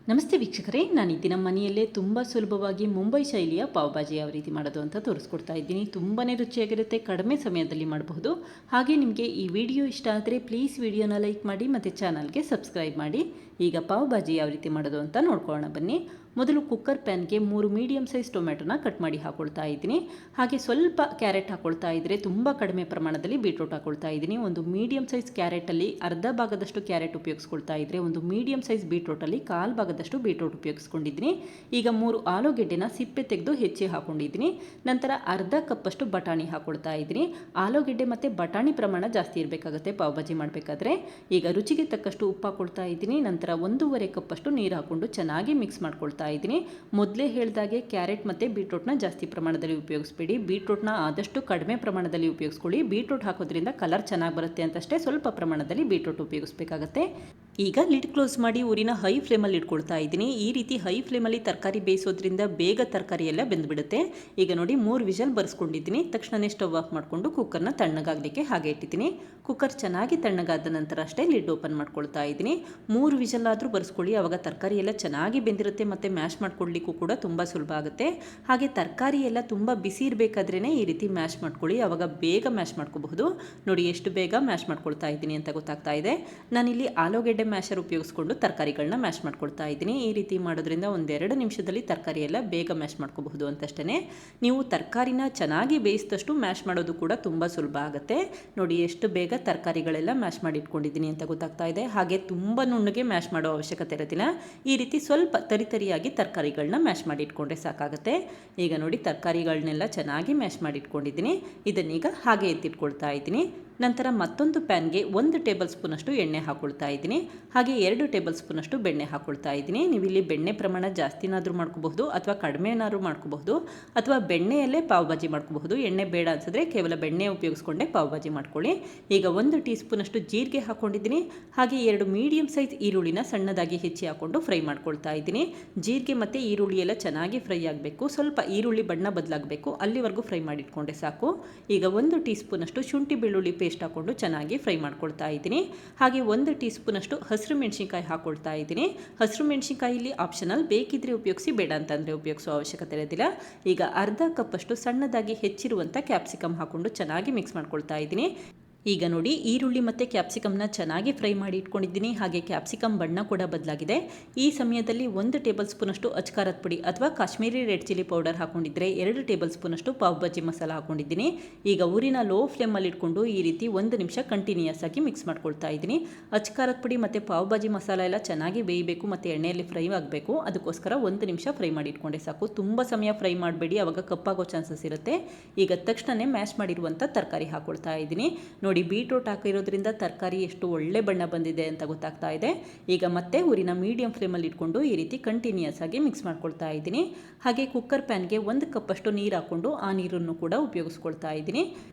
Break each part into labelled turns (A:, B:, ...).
A: ನಮಸ್ತೆ ವೀಕ್ಷಕರೇ, ನಾನು ಈ ದಿನ ಮನೆಯಲ್ಲೇ ತುಂಬ ಸುಲಭವಾಗಿ ಮುಂಬೈ ಶೈಲಿಯ ಪಾವ್ ಭಾಜಿ ಯಾವ ರೀತಿ ಮಾಡೋದು ಅಂತ ತೋರಿಸ್ಕೊಡ್ತಾ ಇದ್ದೀನಿ. ತುಂಬಾ ರುಚಿಯಾಗಿರುತ್ತೆ, ಕಡಿಮೆ ಸಮಯದಲ್ಲಿ ಮಾಡಬಹುದು. ಹಾಗೆ ನಿಮಗೆ ಈ ವಿಡಿಯೋ ಇಷ್ಟ ಆದರೆ ಪ್ಲೀಸ್ ವಿಡಿಯೋನ ಲೈಕ್ ಮಾಡಿ ಮತ್ತು ಚಾನಲ್ಗೆ ಸಬ್ಸ್ಕ್ರೈಬ್ ಮಾಡಿ. ಈಗ ಪಾವ್ ಭಾಜಿ ಯಾವ ರೀತಿ ಮಾಡೋದು ಅಂತ ನೋಡ್ಕೊಳ್ಳೋಣ ಬನ್ನಿ. ಮೊದಲು ಕುಕ್ಕರ್ ಪ್ಯಾನ್ಗೆ 3 ಮೀಡಿಯಮ್ ಸೈಜ್ ಟೊಮೆಟೊನ ಕಟ್ ಮಾಡಿ ಹಾಕೊಳ್ತಾ ಇದ್ದೀನಿ. ಹಾಗೆ ಸ್ವಲ್ಪ ಕ್ಯಾರೆಟ್ ಹಾಕೊಳ್ತಾ ಇದ್ದರೆ ತುಂಬ ಕಡಿಮೆ ಪ್ರಮಾಣದಲ್ಲಿ ಬೀಟ್ರೂಟ್ ಹಾಕೊಳ್ತಾ ಇದ್ದೀನಿ. ಒಂದು ಮೀಡಿಯಮ್ ಸೈಜ್ ಕ್ಯಾರೆಟಲ್ಲಿ ಅರ್ಧ ಭಾಗದಷ್ಟು ಕ್ಯಾರೆಟ್ ಉಪಯೋಗಿಸ್ಕೊಳ್ತಾ ಇದ್ದರೆ ಒಂದು ಮೀಡಿಯಮ್ ಸೈಜ್ ಬೀಟ್ರೂಟಲ್ಲಿ ಕಾಲು ಭಾಗದಷ್ಟು ಬೀಟ್ರೂಟ್ ಉಪಯೋಗಿಸ್ಕೊಂಡಿದ್ದೀನಿ. ಈಗ 3 ಆಲೂಗೆಡ್ಡೆನ ಸಿಪ್ಪೆ ತೆಗೆದು ಹೆಚ್ಚಿ ಹಾಕೊಂಡಿದ್ದೀನಿ. ನಂತರ ಅರ್ಧ ಕಪ್ಪಷ್ಟು ಬಟಾಣಿ ಹಾಕೊಳ್ತಾ ಇದ್ದೀನಿ. ಆಲೂಗೆಡ್ಡೆ ಮತ್ತು ಬಟಾಣಿ ಪ್ರಮಾಣ ಜಾಸ್ತಿ ಇರಬೇಕಾಗುತ್ತೆ ಪಾವ್ ಭಾಜಿ ಮಾಡಬೇಕಾದ್ರೆ. ಈಗ ರುಚಿಗೆ ತಕ್ಕಷ್ಟು ಉಪ್ಪು ಹಾಕೊಳ್ತಾ ಇದ್ದೀನಿ. ನಂತರ 1.5 ಕಪ್ಪಷ್ಟು ನೀರು ಹಾಕ್ಕೊಂಡು ಚೆನ್ನಾಗಿ ಮಿಕ್ಸ್ ಮಾಡ್ಕೊಳ್ತಾ ಇದ್ದೀನಿ. ಮೊದಲೇ ಹೇಳಿದಾಗೆ ಕ್ಯಾರೆಟ್ ಮತ್ತು ಬೀಟ್ರೂಟ್ನ ಜಾಸ್ತಿ ಪ್ರಮಾಣದಲ್ಲಿ ಉಪಯೋಗಿಸ್ಬೇಡಿ. ಬೀಟ್ರೂಟ್ನ ಆದಷ್ಟು ಕಡಿಮೆ ಪ್ರಮಾಣದಲ್ಲಿ ಉಪಯೋಗಿಸ್ಕೊಳ್ಳಿ. ಬೀಟ್ರೂಟ್ ಹಾಕೋದ್ರಿಂದ ಕಲರ್ ಚೆನ್ನಾಗಿ ಬರುತ್ತೆ ಅಂತಷ್ಟೇ ಸ್ವಲ್ಪ ಪ್ರಮಾಣದಲ್ಲಿ ಬೀಟ್ರೂಟ್ ಉಪಯೋಗಿಸ್ಬೇಕಾಗತ್ತೆ. ಈಗ ಲಿಡ್ ಕ್ಲೋಸ್ ಮಾಡಿ ಊರಿನ ಹೈ ಫ್ಲೇಮಲ್ಲಿ ಇಟ್ಕೊಳ್ತಾ ಇದ್ದೀನಿ. ಈ ರೀತಿ ಹೈ ಫ್ಲೇಮಲ್ಲಿ ತರಕಾರಿ ಬೇಯಿಸೋದ್ರಿಂದ ಬೇಗ ತರಕಾರಿ ಎಲ್ಲ ಬೆಂದ್ಬಿಡುತ್ತೆ. ಈಗ ನೋಡಿ 3 ವಿಷಲ್ ಬರ್ಸ್ಕೊಂಡಿದ್ದೀನಿ. ತಕ್ಷಣವೇ ಸ್ಟವ್ ಆಫ್ ಮಾಡಿಕೊಂಡು ಕುಕ್ಕರ್ನ ತಣ್ಣಗಾಗಲಿಕ್ಕೆ ಹಾಗೆ ಇಟ್ಟಿದ್ದೀನಿ. ಕುಕ್ಕರ್ ಚೆನ್ನಾಗಿ ತಣ್ಣಗಾದ ನಂತರ ಅಷ್ಟೇ ಲಿಡ್ ಓಪನ್ ಮಾಡ್ಕೊಳ್ತಾ ಇದ್ದೀನಿ. 3 ವಿಷಲ್ ಆದರೂ ಬರ್ಸ್ಕೊಳ್ಳಿ, ಆವಾಗ ತರಕಾರಿ ಎಲ್ಲ ಚೆನ್ನಾಗಿ ಬೆಂದಿರುತ್ತೆ ಮತ್ತು ಮ್ಯಾಶ್ ಮಾಡ್ಕೊಳ್ಳಿಕ್ಕೂ ಕೂಡ ತುಂಬ ಸುಲಭ ಆಗುತ್ತೆ. ಹಾಗೆ ತರಕಾರಿ ಎಲ್ಲ ತುಂಬ ಬಿಸಿ ಇರಬೇಕಾದ್ರೇ ಈ ರೀತಿ ಮ್ಯಾಶ್ ಮಾಡ್ಕೊಳ್ಳಿ, ಆವಾಗ ಬೇಗ ಮ್ಯಾಶ್ ಮಾಡ್ಕೋಬಹುದು. ನೋಡಿ ಎಷ್ಟು ಬೇಗ ಮ್ಯಾಶ್ ಮಾಡ್ಕೊಳ್ತಾ ಇದ್ದೀನಿ ಅಂತ ಗೊತ್ತಾಗ್ತಾ ಇದೆ. ನಾನಿಲ್ಲಿ ಆಲೂಗೆಡ್ಡೆ ಮ್ಯಾಶರ್ ಉಪಯೋಗಿಸ್ಕೊಂಡು ತರಕಾರಿಗಳನ್ನ ಮ್ಯಾಶ್ ಮಾಡ್ಕೊಳ್ತಾ ಇದ್ದೀನಿ. ಈ ರೀತಿ ಮಾಡೋದ್ರಿಂದ 1-2 ನಿಮಿಷದಲ್ಲಿ ತರಕಾರಿ ಎಲ್ಲ ಬೇಗ ಮ್ಯಾಶ್ ಮಾಡ್ಕೋಬಹುದು ಅಂತಷ್ಟೇ. ನೀವು ತರಕಾರಿನ ಚೆನ್ನಾಗಿ ಬೇಯಿಸಿದಷ್ಟು ಮ್ಯಾಶ್ ಮಾಡೋದು ಕೂಡ ತುಂಬ ಸುಲಭ ಆಗುತ್ತೆ. ನೋಡಿ ಎಷ್ಟು ಬೇಗ ತರಕಾರಿಗಳೆಲ್ಲ ಮ್ಯಾಶ್ ಮಾಡಿ ಇಟ್ಕೊಂಡಿದ್ದೀನಿ ಅಂತ ಗೊತ್ತಾಗ್ತಾ ಇದೆ. ಹಾಗೆ ತುಂಬ ನುಣ್ಣಗೆ ಮ್ಯಾಶ್ ಮಾಡೋ ಅವಶ್ಯಕತೆ ಇರೋದಿಲ್ಲ. ಈ ರೀತಿ ಸ್ವಲ್ಪ ತರಿತರಿಯಾಗಿ ತರಕಾರಿಗಳನ್ನ ಮ್ಯಾಶ್ ಮಾಡಿ ಇಟ್ಕೊಂಡ್ರೆ ಸಾಕಾಗುತ್ತೆ. ಈಗ ನೋಡಿ ತರಕಾರಿಗಳನ್ನೆಲ್ಲ ಚೆನ್ನಾಗಿ ಮ್ಯಾಶ್ ಮಾಡಿ ಇಟ್ಕೊಂಡಿದ್ದೀನಿ. ಇದನ್ನೀಗ ಹಾಗೆ ಎತ್ತಿಟ್ಕೊಳ್ತಾ ಇದ್ದೀನಿ. ನಂತರ ಮತ್ತೊಂದು ಪ್ಯಾನ್ಗೆ 1 ಟೇಬಲ್ ಸ್ಪೂನಷ್ಟು ಎಣ್ಣೆ ಹಾಕೊಳ್ತಾ ಇದ್ದೀನಿ. ಹಾಗೆ 2 ಟೇಬಲ್ ಸ್ಪೂನಷ್ಟು ಬೆಣ್ಣೆ ಹಾಕೊಳ್ತಾ ಇದ್ದೀನಿ. ನೀವು ಇಲ್ಲಿ ಬೆಣ್ಣೆ ಪ್ರಮಾಣ ಜಾಸ್ತಿನಾದರೂ ಮಾಡ್ಕೋಬಹುದು ಅಥವಾ ಕಡಿಮೆನಾದರೂ ಮಾಡ್ಕೋಬಹುದು, ಅಥವಾ ಬೆಣ್ಣೆಯಲ್ಲೇ ಪಾವ್ ಭಾಜಿ ಮಾಡ್ಕೋಬಹುದು. ಎಣ್ಣೆ ಬೇಡ ಅನ್ಸಿದ್ರೆ ಕೇವಲ ಬೆಣ್ಣೆ ಉಪಯೋಗಿಸ್ಕೊಂಡೇ ಪಾವ್ ಭಾಜಿ ಮಾಡ್ಕೊಳ್ಳಿ. ಈಗ 1 ಟೀ ಸ್ಪೂನಷ್ಟು ಜೀರಿಗೆ ಹಾಕೊಂಡಿದ್ದೀನಿ. ಹಾಗೆ 2 ಮೀಡಿಯಮ್ ಸೈಜ್ ಈರುಳ್ಳಿನ ಸಣ್ಣದಾಗಿ ಹೆಚ್ಚಿ ಹಾಕೊಂಡು ಫ್ರೈ ಮಾಡ್ಕೊಳ್ತಾ ಇದ್ದೀನಿ. ಜೀರಿಗೆ ಮತ್ತು ಈರುಳ್ಳಿ ಎಲ್ಲ ಚೆನ್ನಾಗಿ ಫ್ರೈ ಆಗಬೇಕು. ಸ್ವಲ್ಪ ಈರುಳ್ಳಿ ಬಣ್ಣ ಬದಲಾಗಬೇಕು, ಅಲ್ಲಿವರೆಗೂ ಫ್ರೈ ಮಾಡಿಟ್ಕೊಂಡ್ರೆ ಸಾಕು. ಈಗ 1 ಟೀ ಸ್ಪೂನಷ್ಟು ಶುಂಠಿ ಬೆಳ್ಳುಳ್ಳಿ ಪೇಸ್ಟ್ ಹಾಕೊಂಡು ಚೆನ್ನಾಗಿ ಫ್ರೈ ಮಾಡ್ಕೊಳ್ತಾ ಇದ್ದೀನಿ. ಹಾಗೆ 1 ಟೀ ಸ್ಪೂನಷ್ಟು ಹಸಿರು ಮೆಣಸಿನಕಾಯಿ ಹಾಕೊಳ್ತಾ ಇದ್ದೀನಿ. ಹಸಿರು ಮೆಣಸಿನಕಾಯಿಲಿ ಆಪ್ಷನಲ್, ಬೇಕಿದ್ರೆ ಉಪಯೋಗಿಸಿ, ಬೇಡ ಅಂತಂದರೆ ಉಪಯೋಗಿಸೋ ಅವಶ್ಯಕತೆ ಇರೋದಿಲ್ಲ. ಈಗ ಅರ್ಧ ಕಪ್ಪಷ್ಟು ಸಣ್ಣದಾಗಿ ಹೆಚ್ಚಿರುವಂಥ ಕ್ಯಾಪ್ಸಿಕಮ್ ಹಾಕೊಂಡು ಚೆನ್ನಾಗಿ ಮಿಕ್ಸ್ ಮಾಡ್ಕೊಳ್ತಾ ಇದ್ದೀನಿ. ಈಗ ನೋಡಿ ಈರುಳ್ಳಿ ಮತ್ತು ಕ್ಯಾಪ್ಸಿಕಮ್ನ ಚೆನ್ನಾಗಿ ಫ್ರೈ ಮಾಡಿ ಇಟ್ಕೊಂಡಿದ್ದೀನಿ. ಹಾಗೆ ಕ್ಯಾಪ್ಸಿಕಮ್ ಬಣ್ಣ ಕೂಡ ಬದಲಾಗಿದೆ. ಈ ಸಮಯದಲ್ಲಿ 1 ಟೇಬಲ್ ಸ್ಪೂನಷ್ಟು ಅಚ್ಕಾರದ ಪುಡಿ ಅಥವಾ ಕಾಶ್ಮೀರಿ ರೆಡ್ ಚಿಲ್ಲಿ ಪೌಡರ್ ಹಾಕೊಂಡಿದ್ರೆ 2 ಟೇಬಲ್ ಸ್ಪೂನಷ್ಟು ಪಾವ್ ಭಾಜಿ ಮಸಾಲ ಹಾಕೊಂಡಿದ್ದೀನಿ. ಈಗ ಊರಿನ ಲೋ ಫ್ಲೇಮಲ್ಲಿ ಇಟ್ಕೊಂಡು ಈ ರೀತಿ 1 ನಿಮಿಷ ಕಂಟಿನ್ಯೂಯಸ್ ಆಗಿ ಮಿಕ್ಸ್ ಮಾಡ್ಕೊಳ್ತಾ ಇದ್ದೀನಿ. ಅಚ್ಕಾರದ ಪುಡಿ ಮತ್ತು ಪಾವ್ ಭಾಜಿ ಮಸಾಲ ಎಲ್ಲ ಚೆನ್ನಾಗಿ ಬೇಯಬೇಕು ಮತ್ತು ಎಣ್ಣೆಯಲ್ಲಿ ಫ್ರೈ ಆಗಬೇಕು. ಅದಕ್ಕೋಸ್ಕರ 1 ನಿಮಿಷ ಫ್ರೈ ಮಾಡಿ ಇಟ್ಕೊಂಡ್ರೆ ಸಾಕು. ತುಂಬ ಸಮಯ ಫ್ರೈ ಮಾಡಬೇಡಿ, ಆವಾಗ ಕಪ್ಪಾಗೋ ಚಾನ್ಸಸ್ ಇರುತ್ತೆ. ಈಗ ತಕ್ಷಣವೇ ಮ್ಯಾಶ್ ಮಾಡಿರುವಂಥ ತರಕಾರಿ ಹಾಕೊಳ್ತಾ ಇದ್ದೀನಿ. ನೋಡಿ ಬೀಟ್ರೂಟ್ ಹಾಕಿರೋದ್ರಿಂದ ತರಕಾರಿ ಎಷ್ಟು ಒಳ್ಳೆ ಬಣ್ಣ ಬಂದಿದೆ ಅಂತ ಗೊತ್ತಾಗ್ತಾ ಇದೆ. ಈಗ ಮತ್ತೆ ಊರಿನ ಮೀಡಿಯಂ ಫ್ಲೇಮಲ್ಲಿ ಇಟ್ಕೊಂಡು ಈ ರೀತಿ ಕಂಟಿನ್ಯೂಯಸ್ ಆಗಿ ಮಿಕ್ಸ್ ಮಾಡ್ಕೊಳ್ತಾ ಇದ್ದೀನಿ. ಹಾಗೆ ಕುಕ್ಕರ್ ಪ್ಯಾನ್ಗೆ 1 ಕಪ್ಪಷ್ಟು ನೀರು ಹಾಕ್ಕೊಂಡು ಆ ನೀರನ್ನು ಕೂಡ ಉಪಯೋಗಿಸ್ಕೊಳ್ತಾ ಇದ್ದೀನಿ.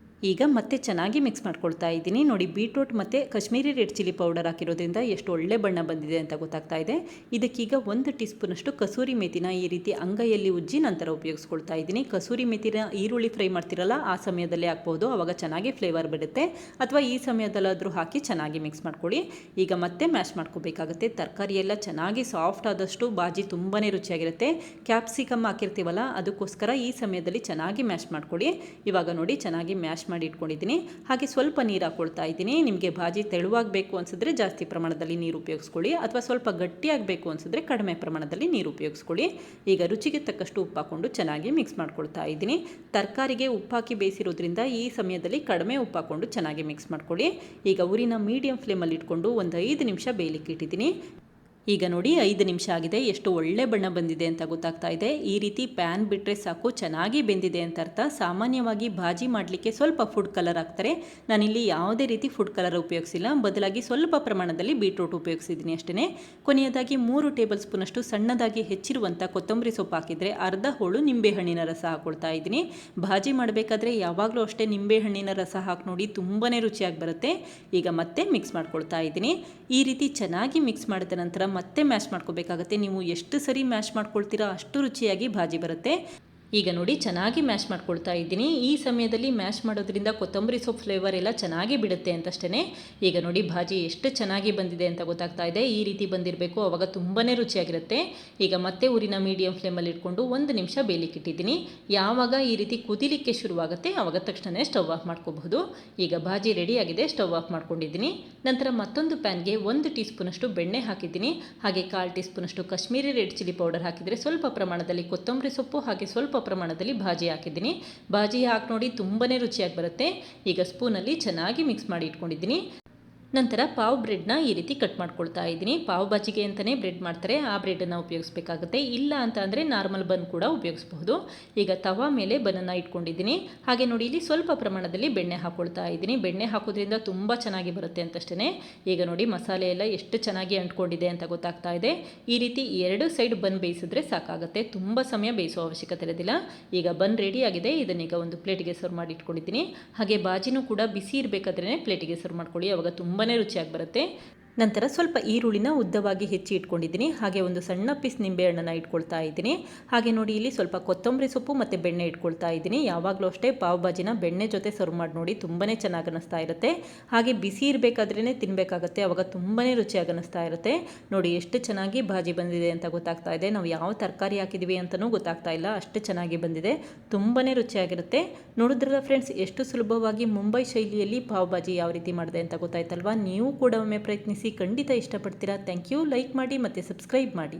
A: ಈಗ ಮತ್ತೆ ಚೆನ್ನಾಗಿ ಮಿಕ್ಸ್ ಮಾಡ್ಕೊಳ್ತಾ ಇದ್ದೀನಿ. ನೋಡಿ ಬೀಟ್ರೂಟ್ ಮತ್ತು ಕಾಶ್ಮೀರಿ ರೆಡ್ ಚಿಲ್ಲಿ ಪೌಡರ್ ಹಾಕಿರೋದ್ರಿಂದ ಎಷ್ಟು ಒಳ್ಳೆ ಬಣ್ಣ ಬಂದಿದೆ ಅಂತ ಗೊತ್ತಾಗ್ತಾ ಇದೆ. ಇದಕ್ಕೀಗ 1 ಟೀ ಸ್ಪೂನಷ್ಟು ಕಸೂರಿ ಮೆಥಿನ ಈ ರೀತಿ ಅಂಗೈಯಲ್ಲಿ ಉಜ್ಜಿ ನಂತರ ಉಪಯೋಗಿಸ್ಕೊಳ್ತಾ ಇದ್ದೀನಿ. ಕಸೂರಿ ಮೆಥಿನ ಈರುಳ್ಳಿ ಫ್ರೈ ಮಾಡ್ತಿರಲ್ಲ ಆ ಸಮಯದಲ್ಲೇ ಹಾಕ್ಬೋದು, ಆವಾಗ ಚೆನ್ನಾಗಿ ಫ್ಲೇವರ್ ಬರುತ್ತೆ. ಅಥವಾ ಈ ಸಮಯದಲ್ಲಾದರೂ ಹಾಕಿ ಚೆನ್ನಾಗಿ ಮಿಕ್ಸ್ ಮಾಡ್ಕೊಳ್ಳಿ. ಈಗ ಮತ್ತೆ ಮ್ಯಾಶ್ ಮಾಡ್ಕೋಬೇಕಾಗುತ್ತೆ. ತರಕಾರಿ ಎಲ್ಲ ಚೆನ್ನಾಗಿ ಸಾಫ್ಟ್ ಆದಷ್ಟು ಭಾಜಿ ತುಂಬಾ ರುಚಿಯಾಗಿರುತ್ತೆ. ಕ್ಯಾಪ್ಸಿಕಮ್ ಹಾಕಿರ್ತೀವಲ್ಲ, ಅದಕ್ಕೋಸ್ಕರ ಈ ಸಮಯದಲ್ಲಿ ಚೆನ್ನಾಗಿ ಮ್ಯಾಶ್ ಮಾಡ್ಕೊಳ್ಳಿ. ಇವಾಗ ನೋಡಿ ಚೆನ್ನಾಗಿ ಮ್ಯಾಶ್ ಮಾಡಿ ಇಟ್ಕೊಂಡಿದ್ದೀನಿ. ಹಾಗೆ ಸ್ವಲ್ಪ ನೀರು ಹಾಕೊಳ್ತಾ ಇದ್ದೀನಿ. ನಿಮಗೆ ಭಾಜಿ ತೆಳುವಾಗಬೇಕು ಅನ್ಸಿದ್ರೆ ಜಾಸ್ತಿ ಪ್ರಮಾಣದಲ್ಲಿ ನೀರು ಉಪಯೋಗಿಸ್ಕೊಳ್ಳಿ, ಅಥವಾ ಸ್ವಲ್ಪ ಗಟ್ಟಿಯಾಗಬೇಕು ಅನ್ಸಿದ್ರೆ ಕಡಿಮೆ ಪ್ರಮಾಣದಲ್ಲಿ ನೀರು ಉಪಯೋಗಿಸ್ಕೊಳ್ಳಿ. ಈಗ ರುಚಿಗೆ ತಕ್ಕಷ್ಟು ಉಪ್ಪು ಹಾಕೊಂಡು ಚೆನ್ನಾಗಿ ಮಿಕ್ಸ್ ಮಾಡ್ಕೊಳ್ತಾ ಇದ್ದೀನಿ. ತರಕಾರಿಗೆ ಉಪ್ಪು ಹಾಕಿ ಬೇಯಿಸಿರೋದ್ರಿಂದ ಈ ಸಮಯದಲ್ಲಿ ಕಡಿಮೆ ಉಪ್ಪು ಹಾಕೊಂಡು ಚೆನ್ನಾಗಿ ಮಿಕ್ಸ್ ಮಾಡ್ಕೊಳ್ಳಿ. ಈಗ ಊರಿನ ಮೀಡಿಯಂ ಫ್ಲೇಮಲ್ಲಿ ಇಟ್ಕೊಂಡು 5 ನಿಮಿಷ ಬೇಯಲಿಕ್ಕೆ ಇಟ್ಟಿದ್ದೀನಿ. ಈಗ ನೋಡಿ 5 ನಿಮಿಷ ಆಗಿದೆ. ಎಷ್ಟು ಒಳ್ಳೆ ಬಣ್ಣ ಬಂದಿದೆ ಅಂತ ಗೊತ್ತಾಗ್ತಾ ಇದೆ. ಈ ರೀತಿ ಪ್ಯಾನ್ ಬಿಟ್ಟರೆ ಸಾಕು, ಚೆನ್ನಾಗಿ ಬೆಂದಿದೆ ಅಂತ ಅರ್ಥ. ಸಾಮಾನ್ಯವಾಗಿ ಭಾಜಿ ಮಾಡಲಿಕ್ಕೆ ಸ್ವಲ್ಪ ಫುಡ್ ಕಲರ್ ಹಾಕ್ತಾರೆ. ನಾನಿಲ್ಲಿ ಯಾವುದೇ ರೀತಿ ಫುಡ್ ಕಲರ್ ಉಪಯೋಗಿಸಿಲ್ಲ, ಬದಲಾಗಿ ಸ್ವಲ್ಪ ಪ್ರಮಾಣದಲ್ಲಿ ಬೀಟ್ರೂಟ್ ಉಪಯೋಗಿಸಿದ್ದೀನಿ ಅಷ್ಟೇ. ಕೊನೆಯದಾಗಿ 3 ಟೇಬಲ್ ಸ್ಪೂನಷ್ಟು ಸಣ್ಣದಾಗಿ ಹೆಚ್ಚಿರುವಂಥ ಕೊತ್ತಂಬರಿ ಸೊಪ್ಪು ಹಾಕಿದರೆ ಅರ್ಧ ಹೋಳು ನಿಂಬೆಹಣ್ಣಿನ ರಸ ಹಾಕೊಳ್ತಾ ಇದ್ದೀನಿ. ಭಾಜಿ ಮಾಡಬೇಕಾದ್ರೆ ಯಾವಾಗಲೂ ಅಷ್ಟೇ ನಿಂಬೆಹಣ್ಣಿನ ರಸ ಹಾಕಿ ನೋಡಿ, ತುಂಬಾ ರುಚಿಯಾಗಿ ಬರುತ್ತೆ. ಈಗ ಮತ್ತೆ ಮಿಕ್ಸ್ ಮಾಡ್ಕೊಳ್ತಾ ಇದ್ದೀನಿ. ಈ ರೀತಿ ಚೆನ್ನಾಗಿ ಮಿಕ್ಸ್ ಮಾಡಿದ ನಂತರ ಮತ್ತೆ ಮ್ಯಾಶ್ ಮಾಡ್ಕೋಬೇಕಾಗತ್ತೆ. ನೀವು ಎಷ್ಟು ಸರಿ ಮ್ಯಾಶ್ ಮಾಡ್ಕೊಳ್ತೀರಾ ಅಷ್ಟು ರುಚಿಯಾಗಿ ಭಾಜಿ ಬರುತ್ತೆ. ಈಗ ನೋಡಿ ಚೆನ್ನಾಗಿ ಮ್ಯಾಶ್ ಮಾಡ್ಕೊಳ್ತಾ ಇದ್ದೀನಿ. ಈ ಸಮಯದಲ್ಲಿ ಮ್ಯಾಶ್ ಮಾಡೋದ್ರಿಂದ ಕೊತ್ತಂಬರಿ ಸೊಪ್ಪು ಫ್ಲೇವರ್ ಎಲ್ಲ ಚೆನ್ನಾಗಿ ಬಿಡುತ್ತೆ ಅಂತಷ್ಟೇ. ಈಗ ನೋಡಿ ಭಾಜಿ ಎಷ್ಟು ಚೆನ್ನಾಗಿ ಬಂದಿದೆ ಅಂತ ಗೊತ್ತಾಗ್ತಾ ಇದೆ. ಈ ರೀತಿ ಬಂದಿರಬೇಕು, ಆವಾಗ ತುಂಬಾ ರುಚಿಯಾಗಿರುತ್ತೆ. ಈಗ ಮತ್ತೆ ಊರಿನ ಮೀಡಿಯಂ ಫ್ಲೇಮಲ್ಲಿ ಇಟ್ಕೊಂಡು 1 ನಿಮಿಷ ಬೇಯಲಿಕ್ಕೆ ಇಟ್ಟಿದ್ದೀನಿ. ಯಾವಾಗ ಈ ರೀತಿ ಕುದಿಲಿಕ್ಕೆ ಶುರುವಾಗುತ್ತೆ ಆವಾಗ ತಕ್ಷಣ ಸ್ಟವ್ ಆಫ್ ಮಾಡ್ಕೋಬಹುದು. ಈಗ ಭಾಜಿ ರೆಡಿಯಾಗಿದೆ, ಸ್ಟವ್ ಆಫ್ ಮಾಡ್ಕೊಂಡಿದ್ದೀನಿ. ನಂತರ ಮತ್ತೊಂದು ಪ್ಯಾನ್ಗೆ 1 ಟೀ ಸ್ಪೂನಷ್ಟು ಬೆಣ್ಣೆ ಹಾಕಿದ್ದೀನಿ. ಹಾಗೆ 1/4 ಟೀ ಸ್ಪೂನಷ್ಟು ಕಾಶ್ಮೀರಿ ರೆಡ್ ಚಿಲ್ಲಿ ಪೌಡರ್ ಹಾಕಿದರೆ ಸ್ವಲ್ಪ ಪ್ರಮಾಣದಲ್ಲಿ ಕೊತ್ತಂಬರಿ ಸೊಪ್ಪು ಹಾಗೆ ಸ್ವಲ್ಪ ಪ್ರಮಾಣದಲ್ಲಿ ಭಾಜಿ ಹಾಕಿದ್ದೀನಿ. ಭಾಜಿ ಹಾಕಿ ನೋಡಿ ತುಂಬಾ ರುಚಿಯಾಗಿ ಬರುತ್ತೆ. ಈಗ ಸ್ಪೂನಲ್ಲಿ ಚೆನ್ನಾಗಿ ಮಿಕ್ಸ್ ಮಾಡಿ ಇಟ್ಕೊಂಡಿದ್ದೀನಿ. ನಂತರ ಪಾವ್ ಬ್ರೆಡ್ನ ಈ ರೀತಿ ಕಟ್ ಮಾಡ್ಕೊಳ್ತಾ ಇದ್ದೀನಿ. ಪಾವ್ ಭಾಜಿಗೆ ಅಂತಲೇ ಬ್ರೆಡ್ ಮಾಡ್ತಾರೆ, ಆ ಬ್ರೆಡನ್ನು ಉಪಯೋಗಿಸ್ಬೇಕಾಗುತ್ತೆ. ಇಲ್ಲ ಅಂತ ಅಂದರೆ ನಾರ್ಮಲ್ ಬನ್ ಕೂಡ ಉಪಯೋಗಿಸ್ಬಹುದು. ಈಗ ತವಾ ಮೇಲೆ ಬನ್ನನ್ನು ಇಟ್ಕೊಂಡಿದ್ದೀನಿ. ಹಾಗೆ ನೋಡಿ ಇಲ್ಲಿ ಸ್ವಲ್ಪ ಪ್ರಮಾಣದಲ್ಲಿ ಬೆಣ್ಣೆ ಹಾಕ್ಕೊಳ್ತಾ ಇದ್ದೀನಿ. ಬೆಣ್ಣೆ ಹಾಕೋದ್ರಿಂದ ತುಂಬ ಚೆನ್ನಾಗಿ ಬರುತ್ತೆ ಅಂತಷ್ಟೇ. ಈಗ ನೋಡಿ ಮಸಾಲೆ ಎಲ್ಲ ಎಷ್ಟು ಚೆನ್ನಾಗಿ ಅಂಟ್ಕೊಂಡಿದೆ ಅಂತ ಗೊತ್ತಾಗ್ತಾ ಇದೆ. ಈ ರೀತಿ 2 ಸೈಡ್ ಬನ್ ಬೇಯಿಸಿದ್ರೆ ಸಾಕಾಗುತ್ತೆ, ತುಂಬ ಸಮಯ ಬೇಯಿಸೋ ಅವಶ್ಯಕತೆ ಇರೋದಿಲ್ಲ. ಈಗ ಬನ್ ರೆಡಿಯಾಗಿದೆ, ಇದನ್ನೀಗ ಒಂದು ಪ್ಲೇಟಿಗೆ ಸರ್ವ್ ಮಾಡಿ ಇಟ್ಕೊಂಡಿದ್ದೀನಿ. ಹಾಗೆ ಬಾಜಿನೂ ಕೂಡ ಬಿಸಿ ಇರಬೇಕಾದ್ರೆ ಪ್ಲೇಟಿಗೆ ಸರ್ವ್ ಮಾಡ್ಕೊಳ್ಳಿ, ಆವಾಗ ತುಂಬಾ ರುಚಿಯಾಗಿ ಬರುತ್ತೆ. ನಂತರ ಸ್ವಲ್ಪ ಈರುಳ್ಳಿನ ಉದ್ದವಾಗಿ ಹೆಚ್ಚಿ ಇಟ್ಕೊಂಡಿದ್ದೀನಿ. ಹಾಗೆ ಒಂದು ಸಣ್ಣ ಪೀಸ್ ನಿಂಬೆಹಣ್ಣನ್ನು ಇಟ್ಕೊಳ್ತಾ ಇದ್ದೀನಿ. ಹಾಗೆ ನೋಡಿ ಇಲ್ಲಿ ಸ್ವಲ್ಪ ಕೊತ್ತಂಬರಿ ಸೊಪ್ಪು ಮತ್ತು ಬೆಣ್ಣೆ ಇಟ್ಕೊಳ್ತಾ ಇದ್ದೀನಿ. ಯಾವಾಗಲೂ ಅಷ್ಟೇ ಪಾವ್ ಭಾಜಿನ ಬೆಣ್ಣೆ ಜೊತೆ ಸರ್ವ್ ಮಾಡಿ ನೋಡಿ, ತುಂಬಾ ಚೆನ್ನಾಗಿ ಅನ್ನಿಸ್ತಾ ಇರುತ್ತೆ. ಹಾಗೆ ಬಿಸಿ ಇರಬೇಕಾದ್ರೇ ತಿನ್ನಬೇಕಾಗತ್ತೆ, ಆವಾಗ ತುಂಬಾ ರುಚಿಯಾಗಿ ಅನ್ನಿಸ್ತಾ ಇರುತ್ತೆ. ನೋಡಿ ಎಷ್ಟು ಚೆನ್ನಾಗಿ ಭಾಜಿ ಬಂದಿದೆ ಅಂತ ಗೊತ್ತಾಗ್ತಾ ಇದೆ. ನಾವು ಯಾವ ತರಕಾರಿ ಹಾಕಿದ್ದೀವಿ ಅಂತಲೂ ಗೊತ್ತಾಗ್ತಾ ಇಲ್ಲ, ಅಷ್ಟು ಚೆನ್ನಾಗಿ ಬಂದಿದೆ, ತುಂಬಾ ರುಚಿಯಾಗಿರುತ್ತೆ. ನೋಡಿದ್ರಲ್ಲ ಫ್ರೆಂಡ್ಸ್, ಎಷ್ಟು ಸುಲಭವಾಗಿ ಮುಂಬೈ ಶೈಲಿಯಲ್ಲಿ ಪಾವ್ ಭಾಜಿ ಯಾವ ರೀತಿ ಮಾಡಿದೆ ಅಂತ ಗೊತ್ತಾಯ್ತಲ್ವಾ. ನೀವು ಕೂಡ ಒಮ್ಮೆ ಪ್ರಯತ್ನಿಸಿ, ಖಂಡಿತ ಇಷ್ಟಪಡ್ತೀರಾ. Thank you. ಲೈಕ್ ಮಾಡಿ ಮತ್ತು ಸಬ್ಸ್ಕ್ರೈಬ್ ಮಾಡಿ.